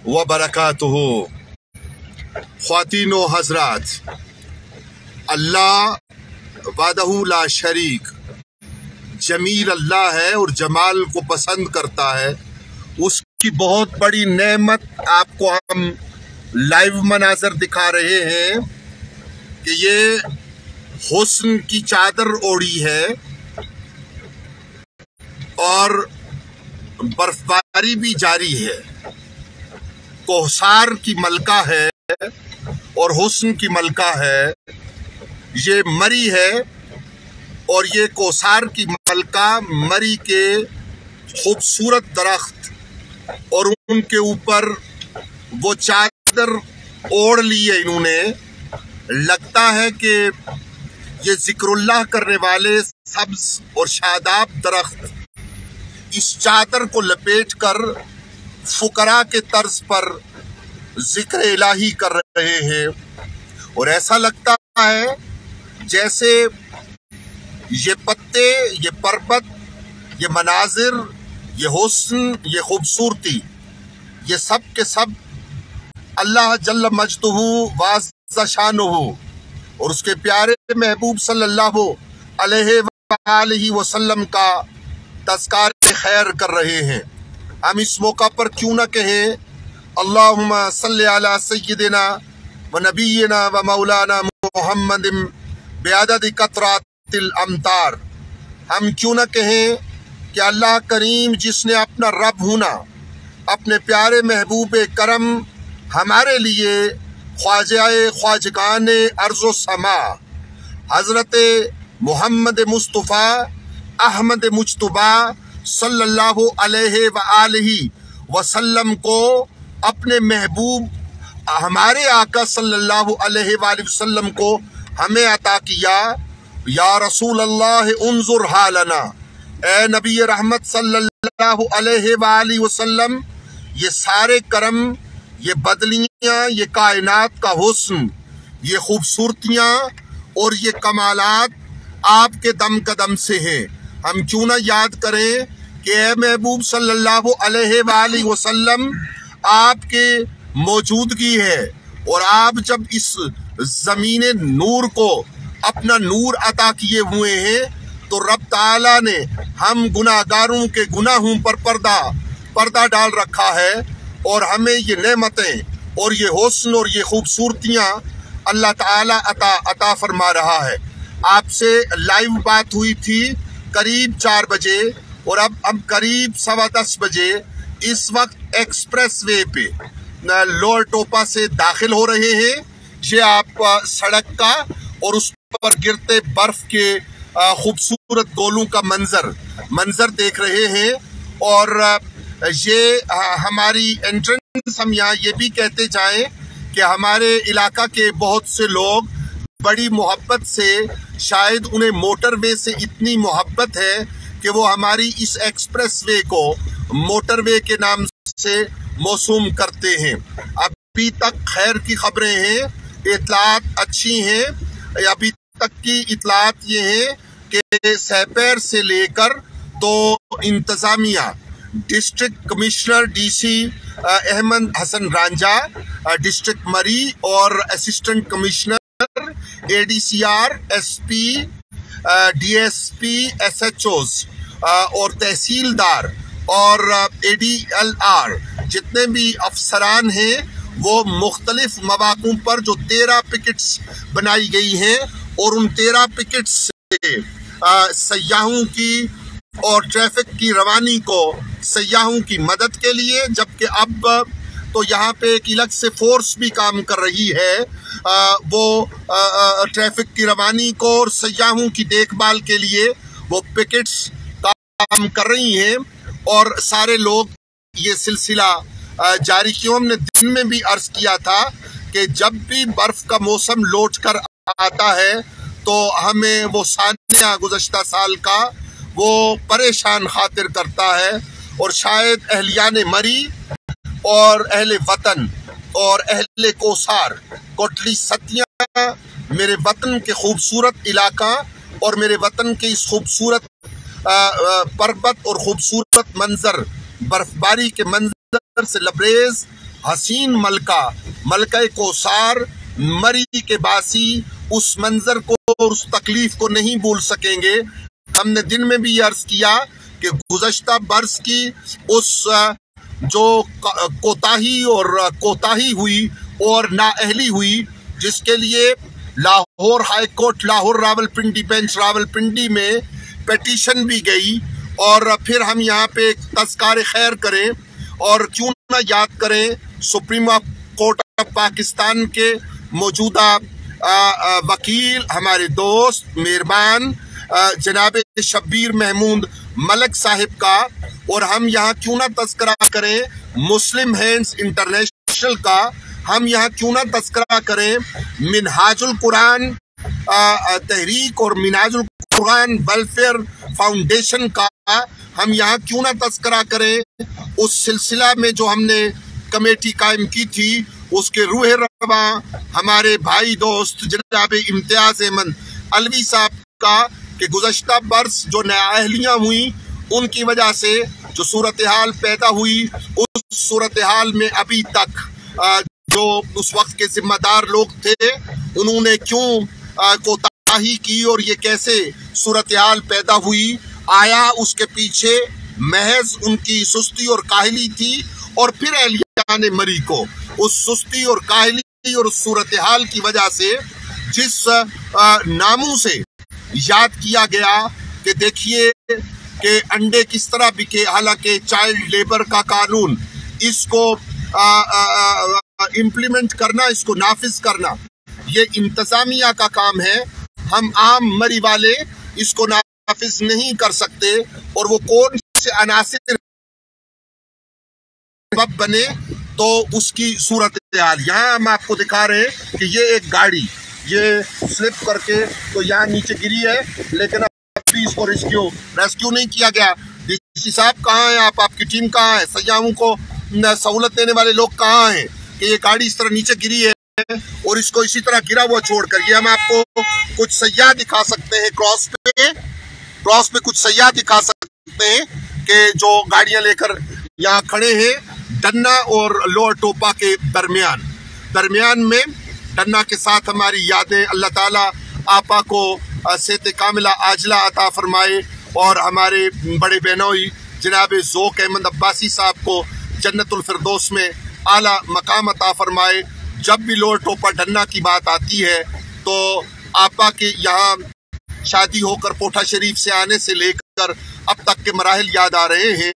व बरकातुहू। ख्वातीन व हज़रात, अल्लाह वादहू ला शरीक जमील अल्लाह है और जमाल को पसंद करता है। उसकी बहुत बड़ी नेमत आपको हम लाइव मनाजर दिखा रहे हैं कि ये हुस्न की चादर ओढ़ी है और बर्फबारी भी जारी है। कोहसार की मलका है और हुस्न की मलका है। ये मरी है और ये कोसार की मलका मरी के खूबसूरत दरख्त और उनके ऊपर वो चादर ओढ़ ली है इन्होंने। लगता है कि ये जिक्रुल्लाह करने वाले सब्ज और शादाब दरख्त इस चादर को लपेट कर फुकरा के तर्ज पर जिक्र इलाही कर रहे हैं और ऐसा लगता है जैसे ये पत्ते, ये पर्वत, ये मनाजिर, ये हुस्न, ये खूबसूरती, ये सब के सब अल्लाह जल्ल मजदुहू वाज़्ज़ शानुहु और उसके प्यारे महबूब सल्लल्लाहु अलैहि वसल्लम का तज़कार खैर कर रहे हैं। हम इस मौका पर क्यों न कहें अल्लाहुम्मा सल्लि अला सय्यिदिना व नबीना व मौलाना मुहम्मदिन बिअददि क़तरातिल अमतार। हम क्यों न कहें कि अल्लाह करीम जिसने अपना रब होना अपने प्यारे महबूब करम हमारे लिए ख्वाजाए ख्वाजगान अर्ज़ो समा हज़रत मोहम्मद मुस्तफ़ा अहमद मुज्तबा सल्लल्लाहु अलैहि व आलिहि वसल्लम को अपने महबूब हमारे आका सल्लल्लाहु अलैहि वसल्लम को हमें अता किया। या रसूल अल्लाह उन्जुर हालना, ए नबी रहमत सल्लल्लाहु अलैहि वसल्लम, ये सारे करम, ये बदलियाँ, ये कायनात का हुस्न, ये खूबसूरतियाँ और ये कमालात आपके दम कदम से हैं। हम क्यों ना याद करें कि ए महबूब सल्लल्लाहु अलैहि वसल्लम आपके मौजूदगी है और आप जब इस ज़मीने नूर को अपना नूर अता किए हुए हैं तो रब ताला ने हम गुनाहगारों के गुनाहों पर पर्दा डाल रखा है और हमें ये नेमतें और ये हुस्न और ये खूबसूरतियाँ अल्लाह ताला अता फरमा रहा है। आपसे लाइव बात हुई थी करीब 4 बजे और अब करीब 10:15 बजे इस वक्त एक्सप्रेस वे पे लोअर टोपा से दाखिल हो रहे हैं। ये आप सड़क का और उस पर गिरते बर्फ के खूबसूरत गोलों का मंजर देख रहे हैं और ये हमारी एंट्रेंस। हम यहाँ ये भी कहते जाएं कि हमारे इलाका के बहुत से लोग बड़ी मोहब्बत से, शायद उन्हें मोटरवे से इतनी मोहब्बत है कि वो हमारी इस एक्सप्रेस वे को मोटरवे के नाम से मौसूम करते हैं। अभी तक खैर की खबरें हैं, इतलात अच्छी हैं। अभी तक की इतलात ये है कि सैपेर से लेकर तो इंतजामिया, district commissioner DC Ahmad Hasan Ranjha, district Murree और assistant commissioner, ADCR, SP, DSP, SHOs और तहसीलदार और एडीएलआर जितने भी अफसरान हैं वो मुख्तलिफ मवाक़ों पर जो 13 पिकेट्स बनाई गई हैं और उन 13 पिकेट्स से सयाहों की और ट्रैफिक की रवानी को सयाहों की मदद के लिए, जबकि अब तो यहाँ पे एक अलग से फोर्स भी काम कर रही है वो ट्रैफिक की रवानी को और सयाहों की देखभाल के लिए वो पिकेट्स काम कर रही हैं और सारे लोग ये सिलसिला जारी किया। हमने दिन में भी अर्ज किया था कि जब भी बर्फ का मौसम लौट कर आता है तो हमें वो सानिया गुज़श्ता साल का वो परेशान खातिर करता है और शायद अहलियान मरी और अहले वतन और अहले कोसार, कोटली सतिया, मेरे वतन के खूबसूरत इलाका और मेरे वतन के इस खूबसूरत पर्वत और खूबसूरत मंजर, बर्फबारी के मंजर से लबरेज हसीन मलका, मलका कौसार मरी के बासी उस मंजर को और उस तकलीफ को नहीं भूल सकेंगे। हमने दिन में भी अर्ज किया कि गुज़श्ता बरस की उस जो कोताही हुई और नाअहली हुई, जिसके लिए Lahore high court, Lahore Rawalpindi bench Rawalpindi में पिटीशन भी गई। और फिर हम यहाँ पे तज़किरे खैर करें और क्यों ना याद करें सुप्रीम कोर्ट ऑफ पाकिस्तान के मौजूदा वकील, हमारे दोस्त मेहरबान जनाब शब्बीर महमूद मलिक साहिब का। और हम यहाँ क्यों ना तज़किरा करें मुस्लिम हैंड्स इंटरनेशनल का। हम यहाँ क्यों ना तज़किरा करें मिनहाजुल कुरान तहरीक और मिनहाजुल कुरान वेलफेयर फाउंडेशन का। हम यहाँ क्यों ना तज़किरा करें उस सिलसिला में जो हमने कमेटी कायम की थी, उसके रूह रवा हमारे भाई दोस्त जनाब इम्तियाज अहमद अलवी साहब का, कि गुज़श्ता बरस जो नाअहलियाँ हुई उनकी वजह से जो सूरत हाल पैदा हुई, उस सूरत हाल में अभी तक जो उस वक्त के जिम्मेदार लोग थे उन्होंने क्यों कोताही की और ये कैसे सूरत हाल पैदा हुई। आया उसके पीछे महज उनकी सुस्ती और काहली थी। और फिर अहलियान मरी को उस सुस्ती और काहली और उस सूरत हाल की वजह से जिस नामों से याद किया गया कि देखिए कि अंडे किस तरह बिके, हालांकि चाइल्ड लेबर का कानून, इसको इम्प्लीमेंट करना, इसको नाफिज करना ये इंतजामिया का काम है। हम आम मरी वाले इसको नाफिज नहीं कर सकते। और वो कौन से अनासिर बने तो उसकी सूरत हाल यहाँ हम आपको दिखा रहे हैं कि ये एक गाड़ी ये स्लिप करके तो यहाँ नीचे गिरी है, लेकिन अभी इसको रेस्क्यू नहीं किया गया। डीसी साहब कहाँ हैं आप, आपकी टीम कहाँ है, सयाहों को सहूलत देने वाले लोग कहाँ हैं कि ये गाड़ी इस तरह नीचे गिरी है और इसको इसी तरह गिरा हुआ छोड़कर। ये हम आपको कुछ सयाह दिखा सकते हैं, क्रॉस पे कुछ सयाह दिखा सकते हैं कि जो गाड़ियां लेकर यहाँ खड़े हैं डन्ना और लोअर टोपा के दरमियान में। डन्ना के साथ हमारी यादें, अल्लाह ताला आपा को सेहत कामिला आजला अता फरमाए और हमारे बड़े बहनोई जनाब ज़ोक अहमद अब्बासी साहब को जन्नतुल फिरदौस में आला मकाम अता फरमाए। जब भी लोअर टोपा डन्ना की बात आती है तो आपा के यहाँ शादी होकर कोठा शरीफ से आने से लेकर अब तक के मराहिल याद आ रहे हैं।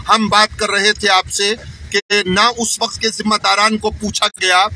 हम बात कर रहे थे आपसे कि ना उस वक्त के जिम्मेदारान को पूछा गया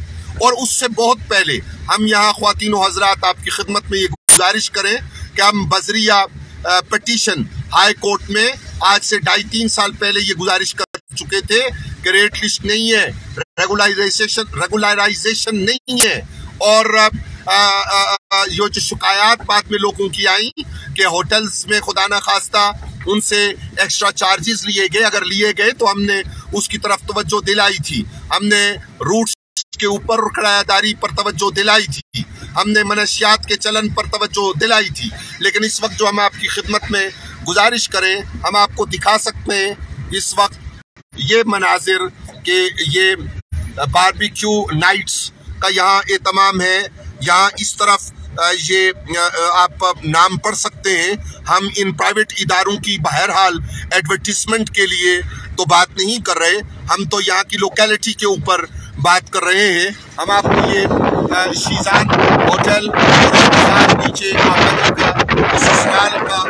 और उससे बहुत पहले हम यहाँ ख्वातीन व हजरात आपकी खिदमत में ये गुजारिश करें कि हम बजरिया पिटीशन हाई कोर्ट में आज से 2.5-3 साल पहले ये गुजारिश कर चुके थे कि रेट लिस्ट नहीं है, रेगुलराइजेशन नहीं है। और ये जो शिकायत बाद में लोगों की आई कि होटल्स में खुदा ना खास्ता उनसे एक्स्ट्रा चार्जेस लिए गए, अगर लिए गए तो हमने उसकी तरफ तवज्जो दिलाई थी, हमने रूट्स के ऊपर किरायादारी पर तवज्जो दिलाई थी, हमने मनशियात के चलन पर तवज्जो दिलाई थी। लेकिन इस वक्त जो हम आपकी खिदमत में गुजारिश करें, हम आपको दिखा सकते हैं इस वक्त ये मनाजिर के ये बारबेक्यू नाइट्स का यहाँ एहतमाम है। यहाँ इस तरफ ये आप नाम पढ़ सकते हैं। हम इन प्राइवेट इदारों की बहरहाल एडवर्टीजमेंट के लिए तो बात नहीं कर रहे, हम तो यहाँ की लोकेलिटी के ऊपर बात कर रहे हैं। हम आपको ये शीजान होटल और नीचे ससुराल का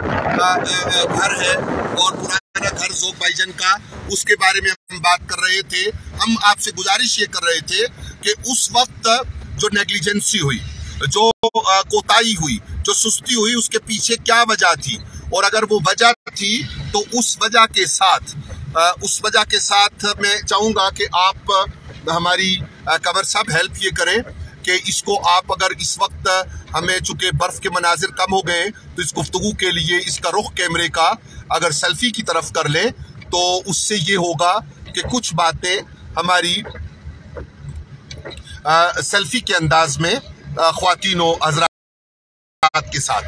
घर है और पुराना घर ज़ोक भाईजान का, उसके बारे में हम बात कर रहे थे। हम आपसे गुजारिश ये कर रहे थे कि उस वक्त जो नेग्लिजेंसी हुई, जो कोताही हुई, जो सुस्ती हुई, उसके पीछे क्या वजह थी, और अगर वो वजह थी तो उस वजह के साथ मैं चाहूँगा कि आप हमारी कमर साहब हेल्प ये करें कि इसको आप अगर इस वक्त हमें चूंकि बर्फ के मनाजिर कम हो गए तो इस गुफ्तगू के लिए इसका रुख कैमरे का अगर सेल्फी की तरफ कर लें तो उससे ये होगा कि कुछ बातें हमारी सेल्फी के अंदाज में ख्वातीनों हज़रात के साथ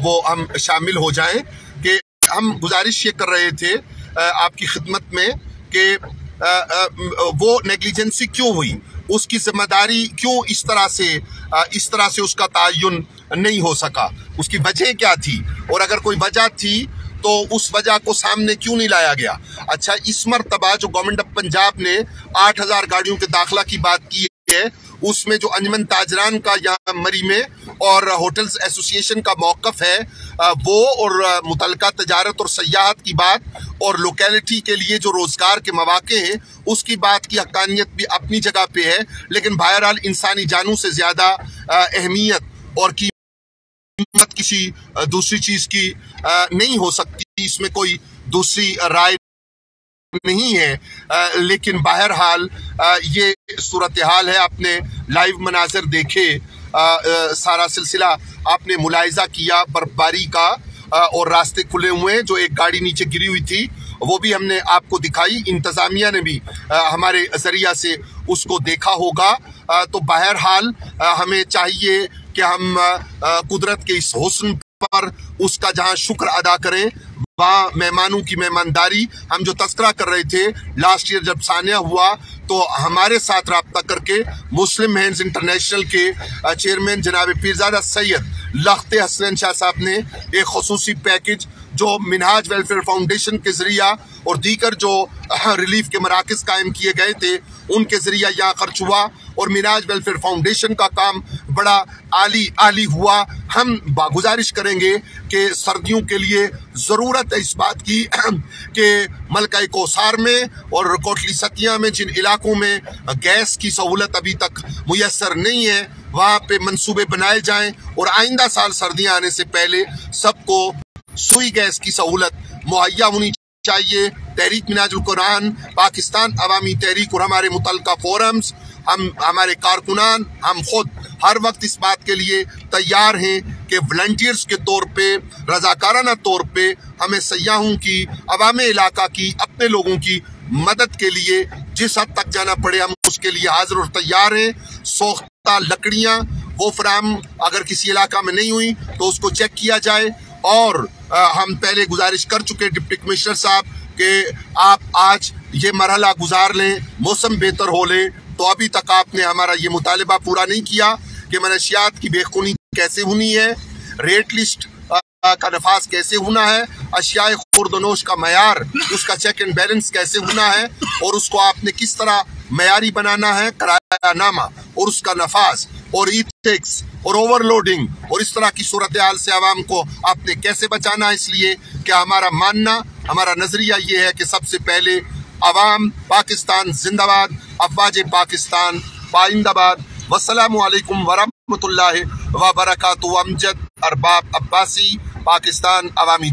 वो हम शामिल हो जाएं। कि हम गुजारिश ये कर रहे थे आपकी खिदमत में कि वो नेग्लिजेंसी क्यों हुई, उसकी जिम्मेदारी क्यों इस तरह से उसका तयन नहीं हो सका, उसकी वजह क्या थी, और अगर कोई वजह थी तो उस वजह को सामने क्यों नहीं लाया गया। अच्छा, इस मर्तबा जो गवर्नमेंट ऑफ पंजाब ने 8000 गाड़ियों के दाखिला की बात की है, उसमें जो अंजमन ताजरान का यहाँ मरी में और होटल्स एसोसिएशन का मौकफ है वो, और मुतलका तजारत और सयाहत की बात, और लोकेलिटी के लिए जो रोजगार के मौके हैं उसकी बात की हक्कानियत भी अपनी जगह पे है, लेकिन बहरहाल इंसानी जानों से ज्यादा अहमियत और कीमत किसी दूसरी चीज की नहीं हो सकती, इसमें कोई दूसरी राय नहीं है। लेकिन बहरहाल ये सूरत हाल है। आपने लाइव मनाजर देखे, सारा सिलसिला आपने मुलाहिजा किया बर्फबारी का, और रास्ते खुले हुए हैं। जो एक गाड़ी नीचे गिरी हुई थी वो भी हमने आपको दिखाई, इंतजामिया ने भी हमारे जरिया से उसको देखा होगा। तो बहरहाल हमें चाहिए कि हम कुदरत के इस हुस्न पर उसका जहां शुक्र अदा करें, वहाँ मेहमानों की मेहमानदारी। हम जो तस्करा कर रहे थे लास्ट ईयर जब सानिया हुआ, तो हमारे साथ राब्ता करके मुस्लिम हैंड्स इंटरनेशनल के चेयरमैन जनाब पीरजादा सैयद लख्ते हसन शाह साहब ने एक खुसूसी पैकेज जो मिनहाज वेलफेयर फाउंडेशन के जरिया और दीगर जो रिलीफ के मराकज कायम किए गए थे उनके जरिया यहाँ खर्च हुआ, और मिनहाज वेलफेयर फाउंडेशन का काम बड़ा आली हुआ। हम गुजारिश करेंगे कि सर्दियों के लिए ज़रूरत है इस बात की कि मलका कौसार में और कोटली सतिया में जिन इलाकों में गैस की सहूलत अभी तक मुयस्सर नहीं है, वहाँ पे मंसूबे बनाए जाएं, और आइंदा साल सर्दियाँ आने से पहले सबको सुई गैस की सहूलत मुहैया होनी चाहिए। तहरीक मिनाजुल कुरान, पाकिस्तान अवामी तहरीक और हमारे मुतल्लिका फोरम्स, हमारे कारकुनान, हम खुद हर वक्त इस बात के लिए तैयार हैं कि वॉलंटियर्स के तौर पे, रजाकाराना तौर पे हमें सयाहों की, अवामे इलाका की, अपने लोगों की मदद के लिए जिस हद तक जाना पड़े हम उसके लिए हाजिर और तैयार हैं। सोख्ता लकड़ियाँ वो फराम अगर किसी इलाका में नहीं हुई तो उसको चेक किया जाए, और हम पहले गुजारिश कर चुके डिप्टी कमिश्नर साहब कि आप आज ये मरहला गुजार लें, मौसम बेहतर हो ले। तो अभी तक आपने हमारा ये मुतालिबा पूरा नहीं किया कि मनशियात की बेखूनी कैसे होनी है, रेट लिस्ट का नफाज कैसे होना है, अशियाए खुर्दनोश का मयार, उसका चेक एंड बैलेंस कैसे होना है, और उसको आपने किस तरह मयारी बनाना है, किरायानामा और उसका नफाज और इथिक्स और ओवरलोडिंग और इस तरह की सूरत हाल से आवाम को आपने कैसे बचाना है। इसलिए कि हमारा मानना, हमारा नजरिया ये है कि सबसे पहले अवाम पाकिस्तान जिंदाबाद, अफवाज पाकिस्तान पाइंदाबाद। वस्सलामु अलैकुम वरहमतुल्लाहि व बरकातुहू। अमजद अरबाब अब्बासी, पाकिस्तान अवामी।